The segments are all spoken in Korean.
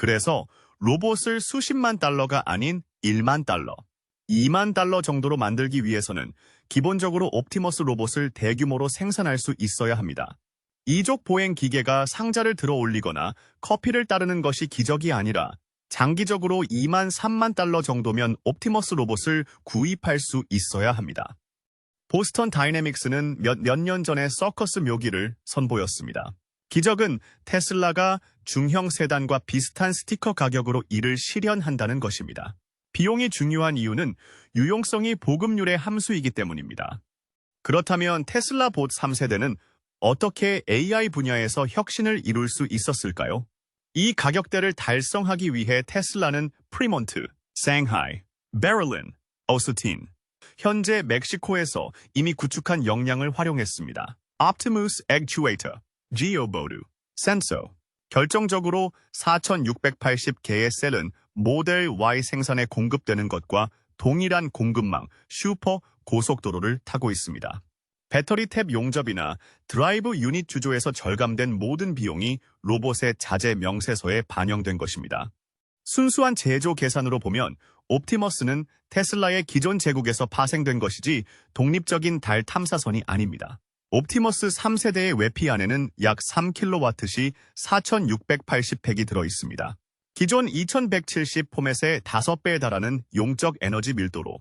그래서 로봇을 수십만 달러가 아닌 1만 달러, 2만 달러 정도로 만들기 위해서는 기본적으로 옵티머스 로봇을 대규모로 생산할 수 있어야 합니다. 이족 보행 기계가 상자를 들어 올리거나 커피를 따르는 것이 기적이 아니라 장기적으로 2만 3만 달러 정도면 옵티머스 로봇을 구입할 수 있어야 합니다. 보스턴 다이내믹스는 몇 년 전에 서커스 묘기를 선보였습니다. 기적은 테슬라가 중형 세단과 비슷한 스티커 가격으로 이를 실현한다는 것입니다. 비용이 중요한 이유는 유용성이 보급률의 함수이기 때문입니다. 그렇다면 테슬라 봇 3세대는 어떻게 AI 분야에서 혁신을 이룰 수 있었을까요? 이 가격대를 달성하기 위해 테슬라는 프리몬트, 상하이, 베를린, 오스틴, 현재 멕시코에서 이미 구축한 역량을 활용했습니다. 옵티머스 액추에이터, 지오보드, 센서, 결정적으로 4,680개의 셀은 모델 Y 생산에 공급되는 것과 동일한 공급망 슈퍼 고속도로를 타고 있습니다. 배터리 탭 용접이나 드라이브 유닛 주조에서 절감된 모든 비용이 로봇의 자재 명세서에 반영된 것입니다. 순수한 제조 계산으로 보면 옵티머스는 테슬라의 기존 제국에서 파생된 것이지 독립적인 달 탐사선이 아닙니다. 옵티머스 3세대의 외피 안에는 약 3kW 시 4,680팩이 들어있습니다. 기존 2,170 포맷의 5배에 달하는 용적 에너지 밀도로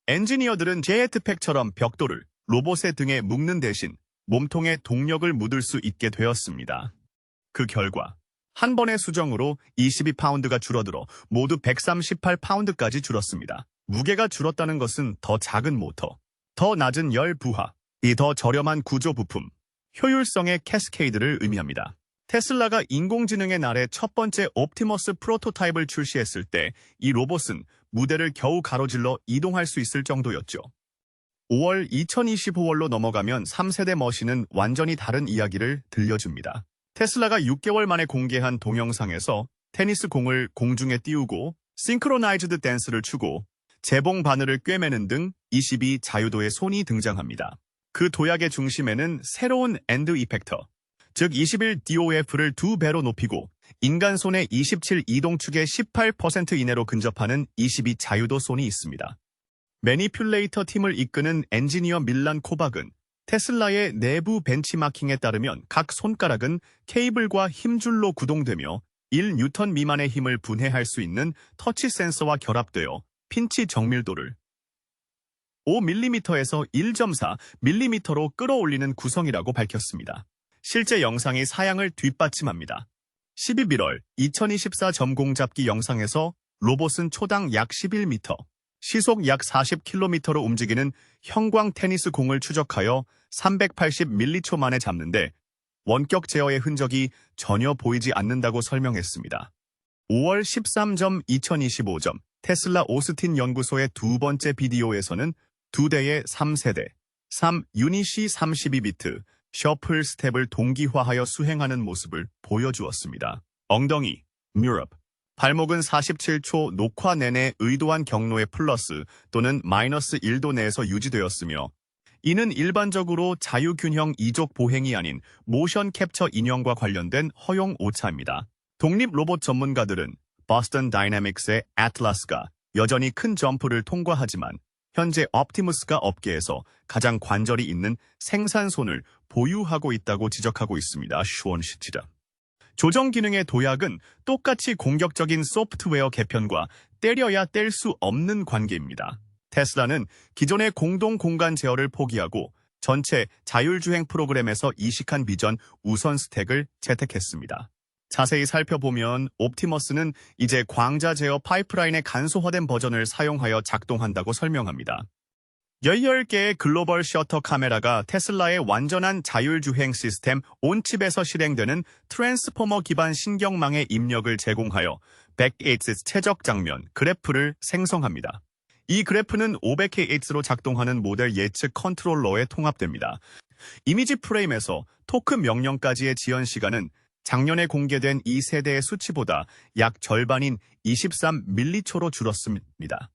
엔지니어들은 제트팩처럼 벽돌을 로봇의 등에 묶는 대신 몸통에 동력을 묻을 수 있게 되었습니다. 그 결과 한 번의 수정으로 22파운드가 줄어들어 모두 138파운드까지 줄었습니다. 무게가 줄었다는 것은 더 작은 모터, 더 낮은 열 부하, 이 더 저렴한 구조 부품, 효율성의 캐스케이드를 의미합니다. 테슬라가 인공지능의 날에 첫 번째 옵티머스 프로토타입을 출시했을 때 이 로봇은 무대를 겨우 가로질러 이동할 수 있을 정도였죠. 5월 2025월로 넘어가면 3세대 머신은 완전히 다른 이야기를 들려줍니다. 테슬라가 6개월 만에 공개한 동영상에서 테니스 공을 공중에 띄우고 싱크로나이즈드 댄스를 추고 재봉 바늘을 꿰매는 등 22 자유도의 손이 등장합니다. 그 도약의 중심에는 새로운 엔드 이펙터, 즉 21 DOF를 2배로 높이고 인간 손의 27 이동축의 18% 이내로 근접하는 22 자유도 손이 있습니다. 매니퓰레이터 팀을 이끄는 엔지니어 밀란 코박은 테슬라의 내부 벤치마킹에 따르면 각 손가락은 케이블과 힘줄로 구동되며 1뉴턴 미만의 힘을 분해할 수 있는 터치 센서와 결합되어 핀치 정밀도를 5mm에서 1.4mm로 끌어올리는 구성이라고 밝혔습니다. 실제 영상이 사양을 뒷받침합니다. 11월 2024 점공 잡기 영상에서 로봇은 초당 약 11m, 시속 약 40km로 움직이는 형광 테니스 공을 추적하여 380m초 만에 잡는데 원격 제어의 흔적이 전혀 보이지 않는다고 설명했습니다. 5월 13점 2025점 테슬라 오스틴 연구소의 두 번째 비디오에서는 두 대의 3세대, 3유닛이 32비트, 셔플 스텝을 동기화하여 수행하는 모습을 보여주었습니다. 엉덩이, 뮤럽, 발목은 47초 녹화 내내 의도한 경로의 플러스 또는 마이너스 1도 내에서 유지되었으며 이는 일반적으로 자유균형 이족 보행이 아닌 모션 캡처 인형과 관련된 허용 오차입니다. 독립 로봇 전문가들은 보스턴 다이내믹스의 애틀라스가 여전히 큰 점프를 통과하지만 현재 옵티머스가 업계에서 가장 관절이 있는 생산손을 보유하고 있다고 지적하고 있습니다. 슈원시티다. 조정 기능의 도약은 똑같이 공격적인 소프트웨어 개편과 때려야 뗄 수 없는 관계입니다. 테슬라는 기존의 공동 공간 제어를 포기하고 전체 자율주행 프로그램에서 이식한 비전 우선 스택을 채택했습니다. 자세히 살펴보면 옵티머스는 이제 광자 제어 파이프라인의 간소화된 버전을 사용하여 작동한다고 설명합니다. 18개의 글로벌 셔터 카메라가 테슬라의 완전한 자율주행 시스템 온칩에서 실행되는 트랜스포머 기반 신경망의 입력을 제공하여 백에이츠 최적 장면 그래프를 생성합니다. 이 그래프는 500Hz로 작동하는 모델 예측 컨트롤러에 통합됩니다. 이미지 프레임에서 토크 명령까지의 지연 시간은 작년에 공개된 이 세대의 수치보다 약 절반인 23m초로 줄었습니다.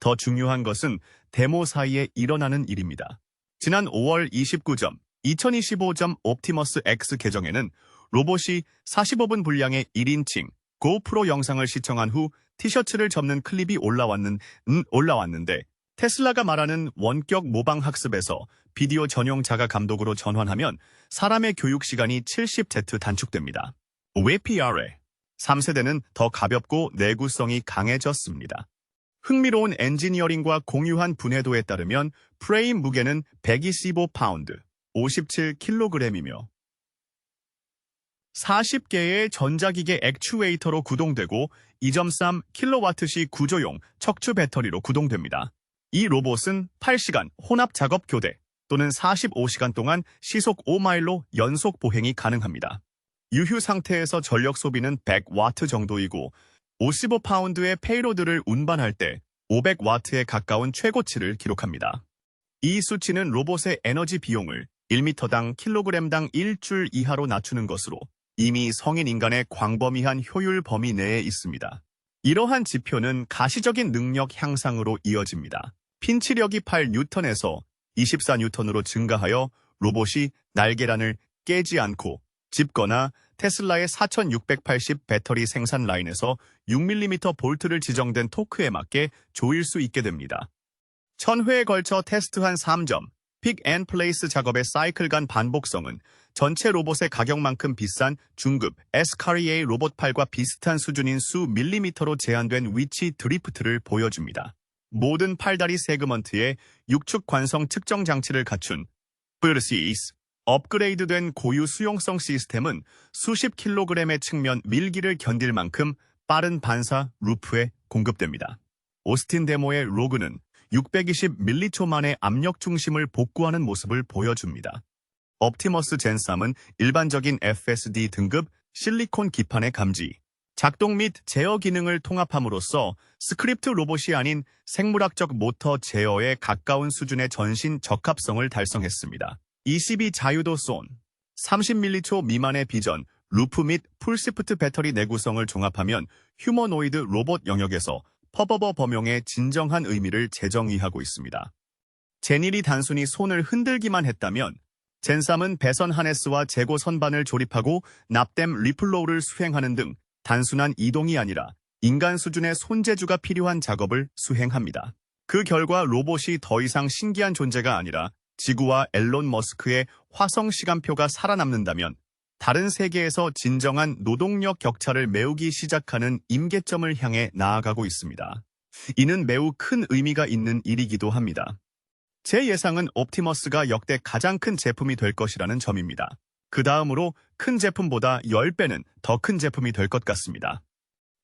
더 중요한 것은 데모 사이에 일어나는 일입니다. 지난 5월 29점 2025점 옵티머스 X 계정에는 로봇이 45분 분량의 1인칭 고프로 영상을 시청한 후 티셔츠를 접는 클립이 올라왔는데 테슬라가 말하는 원격 모방 학습에서 비디오 전용 자가 감독으로 전환하면 사람의 교육 시간이 70Z 단축됩니다. 왜 PR에? 3세대는 더 가볍고 내구성이 강해졌습니다. 흥미로운 엔지니어링과 공유한 분해도에 따르면 프레임 무게는 125파운드, 57kg이며 40개의 전자기계 액추에이터로 구동되고 2.3kWh 구조용 척추 배터리로 구동됩니다. 이 로봇은 8시간 혼합 작업 교대 또는 45시간 동안 시속 5마일로 연속 보행이 가능합니다. 유휴 상태에서 전력 소비는 100W 정도이고 55파운드의 페이로드를 운반할 때 500W에 가까운 최고치를 기록합니다. 이 수치는 로봇의 에너지 비용을 1m당 킬로그램당 1줄 이하로 낮추는 것으로 이미 성인 인간의 광범위한 효율 범위 내에 있습니다. 이러한 지표는 가시적인 능력 향상으로 이어집니다. 핀치력이 8N에서 24N으로 증가하여 로봇이 날계란을 깨지 않고 짚거나 테슬라의 4680 배터리 생산 라인에서 6mm 볼트를 지정된 토크에 맞게 조일 수 있게 됩니다. 1000회에 걸쳐 테스트한 3점, 픽 앤 플레이스 작업의 사이클 간 반복성은 전체 로봇의 가격만큼 비싼 중급 SCARIA 로봇팔과 비슷한 수준인 수 밀리미터로 제한된 위치 드리프트를 보여줍니다. 모든 팔다리 세그먼트에 육축 관성 측정 장치를 갖춘 VRCS 업그레이드된 고유 수용성 시스템은 수십 킬로그램의 측면 밀기를 견딜 만큼 빠른 반사 루프에 공급됩니다. 오스틴 데모의 로그는 620m초 만에 압력 중심을 복구하는 모습을 보여줍니다. 옵티머스 젠3은 일반적인 FSD 등급 실리콘 기판의 감지, 작동 및 제어 기능을 통합함으로써 스크립트 로봇이 아닌 생물학적 모터 제어에 가까운 수준의 전신 적합성을 달성했습니다. 22 자유도 쏜, 30m초 미만의 비전, 루프 및 풀시프트 배터리 내구성을 종합하면 휴머노이드 로봇 영역에서 퍼버버 범용의 진정한 의미를 재정의하고 있습니다. 젠1이 단순히 손을 흔들기만 했다면 젠3은 배선 하네스와 제고 선반을 조립하고 납땜 리플로우를 수행하는 등 단순한 이동이 아니라 인간 수준의 손재주가 필요한 작업을 수행합니다. 그 결과 로봇이 더 이상 신기한 존재가 아니라 지구와 앨런 머스크의 화성 시간표가 살아남는다면 다른 세계에서 진정한 노동력 격차를 메우기 시작하는 임계점을 향해 나아가고 있습니다. 이는 매우 큰 의미가 있는 일이기도 합니다. 제 예상은 옵티머스가 역대 가장 큰 제품이 될 것이라는 점입니다. 그 다음으로 큰 제품보다 10배는 더 큰 제품이 될 것 같습니다.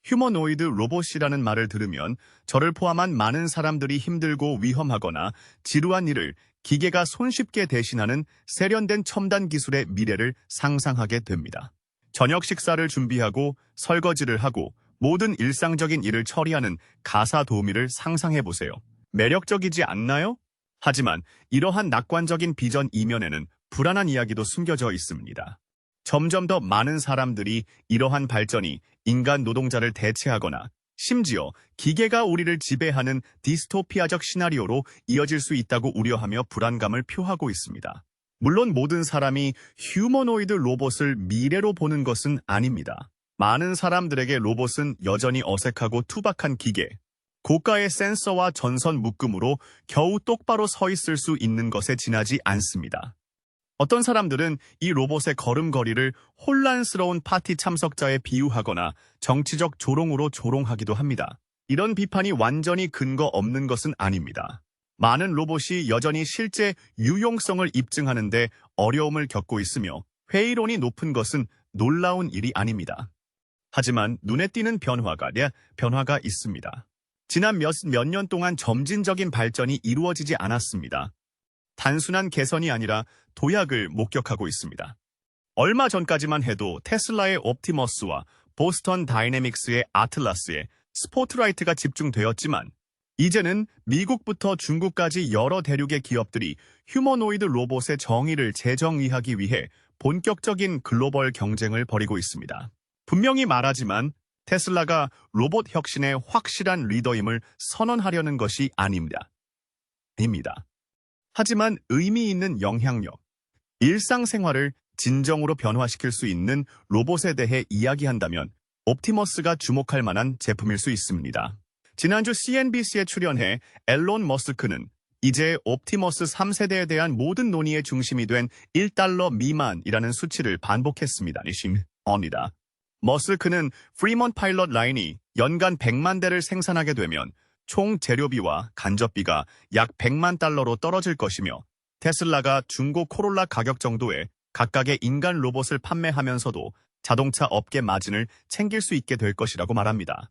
휴머노이드 로봇이라는 말을 들으면 저를 포함한 많은 사람들이 힘들고 위험하거나 지루한 일을 기계가 손쉽게 대신하는 세련된 첨단 기술의 미래를 상상하게 됩니다. 저녁 식사를 준비하고 설거지를 하고 모든 일상적인 일을 처리하는 가사 도우미를 상상해보세요. 매력적이지 않나요? 하지만 이러한 낙관적인 비전 이면에는 불안한 이야기도 숨겨져 있습니다. 점점 더 많은 사람들이 이러한 발전이 인간 노동자를 대체하거나 심지어 기계가 우리를 지배하는 디스토피아적 시나리오로 이어질 수 있다고 우려하며 불안감을 표하고 있습니다. 물론 모든 사람이 휴머노이드 로봇을 미래로 보는 것은 아닙니다. 많은 사람들에게 로봇은 여전히 어색하고 투박한 기계, 고가의 센서와 전선 묶음으로 겨우 똑바로 서 있을 수 있는 것에 지나지 않습니다. 어떤 사람들은 이 로봇의 걸음걸이를 혼란스러운 파티 참석자에 비유하거나 정치적 조롱으로 조롱하기도 합니다. 이런 비판이 완전히 근거 없는 것은 아닙니다. 많은 로봇이 여전히 실제 유용성을 입증하는 데 어려움을 겪고 있으며 회의론이 높은 것은 놀라운 일이 아닙니다. 하지만 눈에 띄는 변화가 있습니다. 지난 몇 년 동안 점진적인 발전이 이루어지지 않았습니다. 단순한 개선이 아니라 도약을 목격하고 있습니다. 얼마 전까지만 해도 테슬라의 옵티머스와 보스턴 다이내믹스의 아틀라스에 스포트라이트가 집중되었지만 이제는 미국부터 중국까지 여러 대륙의 기업들이 휴머노이드 로봇의 정의를 재정의하기 위해 본격적인 글로벌 경쟁을 벌이고 있습니다. 분명히 말하지만 테슬라가 로봇 혁신의 확실한 리더임을 선언하려는 것이 아닙니다. 하지만 의미 있는 영향력, 일상생활을 진정으로 변화시킬 수 있는 로봇에 대해 이야기한다면 옵티머스가 주목할 만한 제품일 수 있습니다. 지난주 CNBC에 출연해 앨런 머스크는 이제 옵티머스 3세대에 대한 모든 논의의 중심이 된 $1 미만이라는 수치를 반복했습니다. 머스크는 프리먼 파일럿 라인이 연간 100만 대를 생산하게 되면 총 재료비와 간접비가 약 $100만 떨어질 것이며 테슬라가 중고 코롤라 가격 정도의 각각의 인간 로봇을 판매하면서도 자동차 업계 마진을 챙길 수 있게 될 것이라고 말합니다.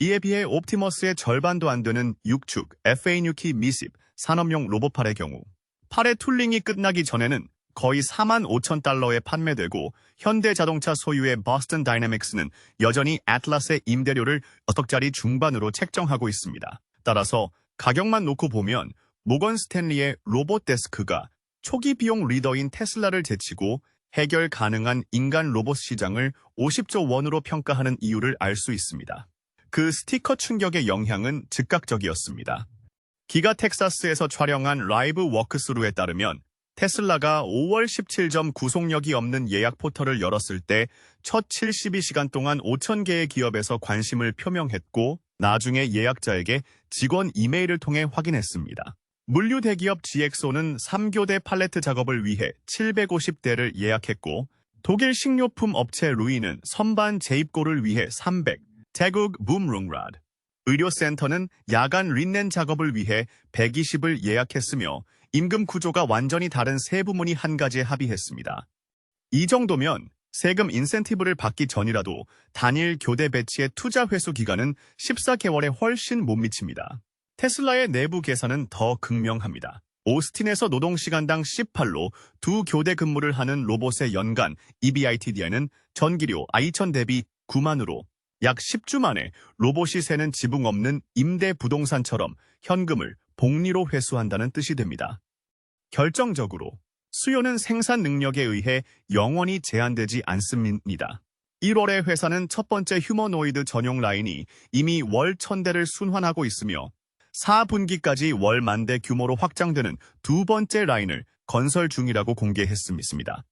이에 비해 옵티머스의 절반도 안 되는 6축 FA6키 미십 산업용 로봇팔의 경우 팔의 툴링이 끝나기 전에는 거의 $45,000에 판매되고 현대자동차 소유의 버스턴 다이내믹스는 여전히 애틀라스의 임대료를 6억짜리 중반으로 책정하고 있습니다. 따라서 가격만 놓고 보면 모건 스탠리의 로봇 데스크가 초기 비용 리더인 테슬라를 제치고 해결 가능한 인간 로봇 시장을 50조 원으로 평가하는 이유를 알 수 있습니다. 그 스티커 충격의 영향은 즉각적이었습니다. 기가 텍사스에서 촬영한 라이브 워크스루에 따르면 테슬라가 5월 17점 구속력이 없는 예약 포털을 열었을 때 첫 72시간 동안 5,000개의 기업에서 관심을 표명했고 나중에 예약자에게 직원 이메일을 통해 확인했습니다. 물류 대기업 GXO는 3교대 팔레트 작업을 위해 750대를 예약했고 독일 식료품 업체 루이는 선반 재입고를 위해 300, 태국 붐룽라드, 의료센터는 야간 린넨 작업을 위해 120을 예약했으며 임금 구조가 완전히 다른 세 부문이 한 가지에 합의했습니다. 이 정도면 세금 인센티브를 받기 전이라도 단일 교대 배치의 투자 회수 기간은 14개월에 훨씬 못 미칩니다. 테슬라의 내부 계산은 더 극명합니다. 오스틴에서 노동시간당 18로 두 교대 근무를 하는 로봇의 연간 EBITDA는 전기료 2,000 대비 9만으로 약 10주 만에 로봇이 세는 지붕 없는 임대 부동산처럼 현금을 복리로 회수한다는 뜻이 됩니다. 결정적으로 수요는 생산 능력에 의해 영원히 제한되지 않습니다. 1월에 회사는 첫 번째 휴머노이드 전용 라인이 이미 월 1,000대를 순환하고 있으며 4분기까지 월 10,000대 규모로 확장되는 두 번째 라인을 건설 중이라고 공개했습니다.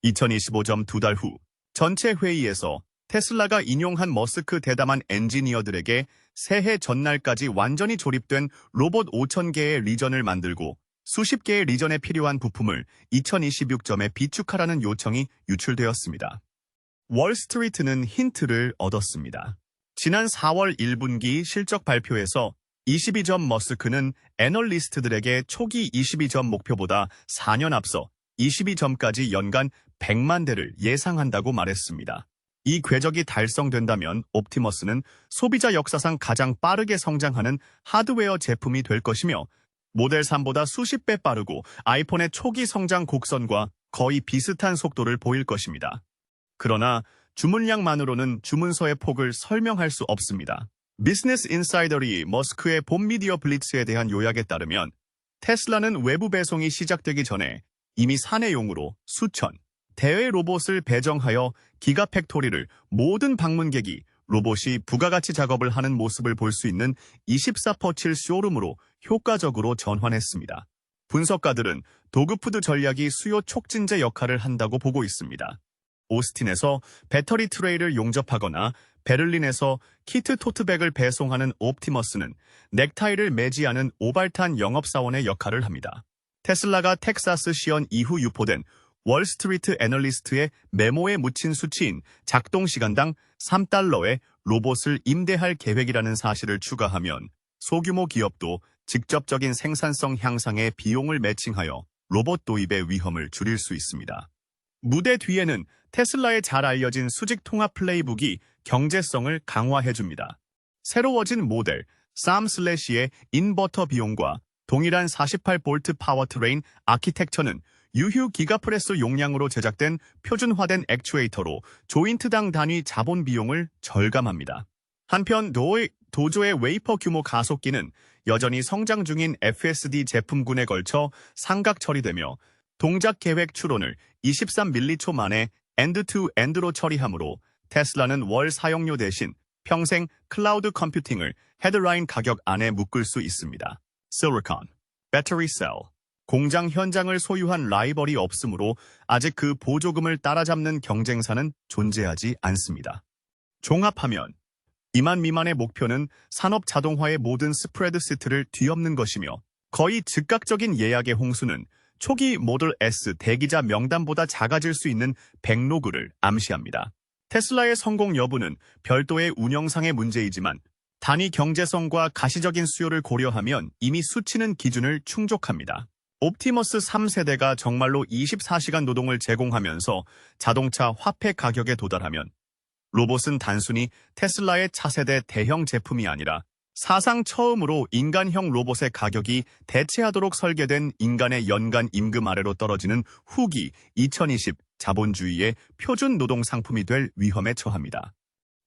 2025점 2달 후 전체 회의에서 테슬라가 인용한 머스크 대담한 엔지니어들에게 새해 전날까지 완전히 조립된 로봇 5,000개의 리전을 만들고 수십 개의 리전에 필요한 부품을 2026점에 비축하라는 요청이 유출되었습니다. 월스트리트는 힌트를 얻었습니다. 지난 4월 1분기 실적 발표에서 22점 머스크는 애널리스트들에게 초기 22점 목표보다 4년 앞서 22점까지 연간 100만 대를 예상한다고 말했습니다. 이 궤적이 달성된다면 옵티머스는 소비자 역사상 가장 빠르게 성장하는 하드웨어 제품이 될 것이며 모델 3보다 수십 배 빠르고 아이폰의 초기 성장 곡선과 거의 비슷한 속도를 보일 것입니다. 그러나 주문량만으로는 주문서의 폭을 설명할 수 없습니다. 비즈니스 인사이더리 머스크의 봄 미디어 블리츠에 대한 요약에 따르면 테슬라는 외부 배송이 시작되기 전에 이미 사내용으로 수천, 대회 로봇을 배정하여 기가팩토리를 모든 방문객이 로봇이 부가가치 작업을 하는 모습을 볼 수 있는 24/7 쇼룸으로 효과적으로 전환했습니다. 분석가들은 도그푸드 전략이 수요 촉진제 역할을 한다고 보고 있습니다. 오스틴에서 배터리 트레이를 용접하거나 베를린에서 키트 토트백을 배송하는 옵티머스는 넥타이를 매지 않은 오발탄 영업사원의 역할을 합니다. 테슬라가 텍사스 시연 이후 유포된 월스트리트 애널리스트의 메모에 묻힌 수치인 작동 시간당 $3에 로봇을 임대할 계획이라는 사실을 추가하면 소규모 기업도 직접적인 생산성 향상에 비용을 매칭하여 로봇 도입의 위험을 줄일 수 있습니다. 무대 뒤에는 테슬라의 잘 알려진 수직 통합 플레이북이 경제성을 강화해줍니다. 새로워진 모델 쌈/의 인버터 비용과 동일한 48V 파워트레인 아키텍처는 유휴 기가프레스 용량으로 제작된 표준화된 액추에이터로 조인트당 단위 자본 비용을 절감합니다. 한편 도조의 웨이퍼 규모 가속기는 여전히 성장 중인 FSD 제품군에 걸쳐 상각 처리되며 동작 계획 추론을 23밀리초 만에 엔드-투-엔드로 처리하므로 테슬라는 월 사용료 대신 평생 클라우드 컴퓨팅을 헤드라인 가격 안에 묶을 수 있습니다. 실리콘, 배터리 셀, 공장 현장을 소유한 라이벌이 없으므로 아직 그 보조금을 따라잡는 경쟁사는 존재하지 않습니다. 종합하면 2만 미만의 목표는 산업 자동화의 모든 스프레드 시트를 뒤엎는 것이며 거의 즉각적인 예약의 홍수는 초기 모델 S 대기자 명단보다 작아질 수 있는 백로그를 암시합니다. 테슬라의 성공 여부는 별도의 운영상의 문제이지만 단위 경제성과 가시적인 수요를 고려하면 이미 수치는 기준을 충족합니다. 옵티머스 3세대가 정말로 24시간 노동을 제공하면서 자동차 화폐 가격에 도달하면 로봇은 단순히 테슬라의 차세대 대형 제품이 아니라 사상 처음으로 인간형 로봇의 가격이 대체하도록 설계된 인간의 연간 임금 아래로 떨어지는 후기 2020 자본주의의 표준 노동 상품이 될 위험에 처합니다.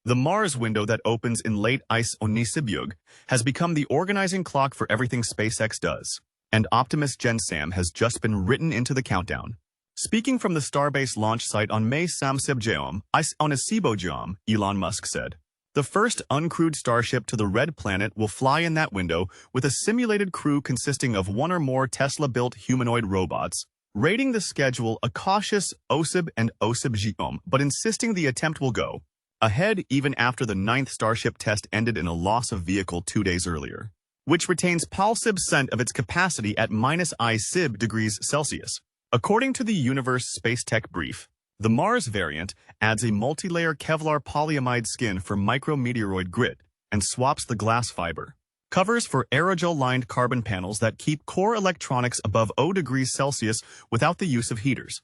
The Mars window that opens in late ice on Nisibyug has become the organizing clock for everything SpaceX does, and optimist Jen Sam has just been written into the countdown. Speaking from the Starbase launch site on May Samsibjeom, on Acebojeom, Elon Musk said, "The first uncrewed starship to the red planet will fly in that window with a simulated crew consisting of one or more Tesla-built humanoid robots, rating the schedule a cautious OSIB and OSIBJeom, but insisting the attempt will go ahead even after the 9th Starship test ended in a loss of vehicle 2 days earlier, which retains %% of its capacity at -I-SIB degrees Celsius." According to the Universe Space Tech Brief, the Mars variant adds a multi-layer Kevlar polyamide skin for micrometeoroid grit and swaps the glass fiber. Covers for aerogel-lined carbon panels that keep core electronics above 0 degrees Celsius without the use of heaters.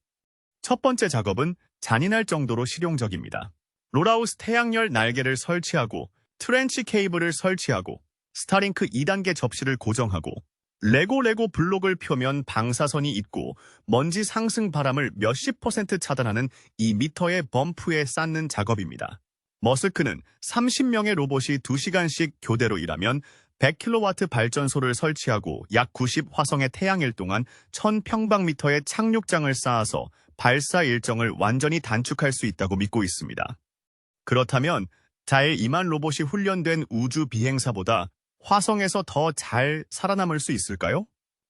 첫 번째 작업은 잔인할 정도로 실용적입니다. 롤아웃 태양열 날개를 설치하고 트렌치 케이블을 설치하고 스타링크 2단계 접시를 고정하고 레고 블록을 펴면 방사선이 있고 먼지 상승 바람을 몇십 % 차단하는 2m의 범프에 쌓는 작업입니다. 머스크는 30명의 로봇이 2시간씩 교대로 일하면 100kW 발전소를 설치하고 약 90 화성의 태양일 동안 1000평방미터의 착륙장을 쌓아서 발사 일정을 완전히 단축할 수 있다고 믿고 있습니다. 그렇다면 달 2만 로봇이 훈련된 우주 비행사보다 화성에서 더 잘 살아남을 수 있을까요?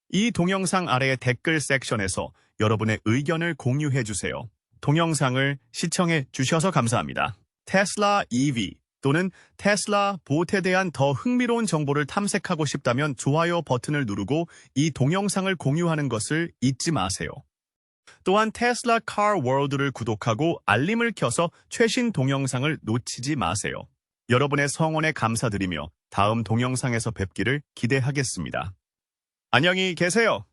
이 동영상 아래의 댓글 섹션에서 여러분의 의견을 공유해 주세요. 동영상을 시청해 주셔서 감사합니다. 테슬라 EV 또는 테슬라 봇에 대한 더 흥미로운 정보를 탐색하고 싶다면 좋아요 버튼을 누르고 이 동영상을 공유하는 것을 잊지 마세요. 또한 테슬라 카 월드를 구독하고 알림을 켜서 최신 동영상을 놓치지 마세요. 여러분의 성원에 감사드리며 다음 동영상에서 뵙기를 기대하겠습니다. 안녕히 계세요.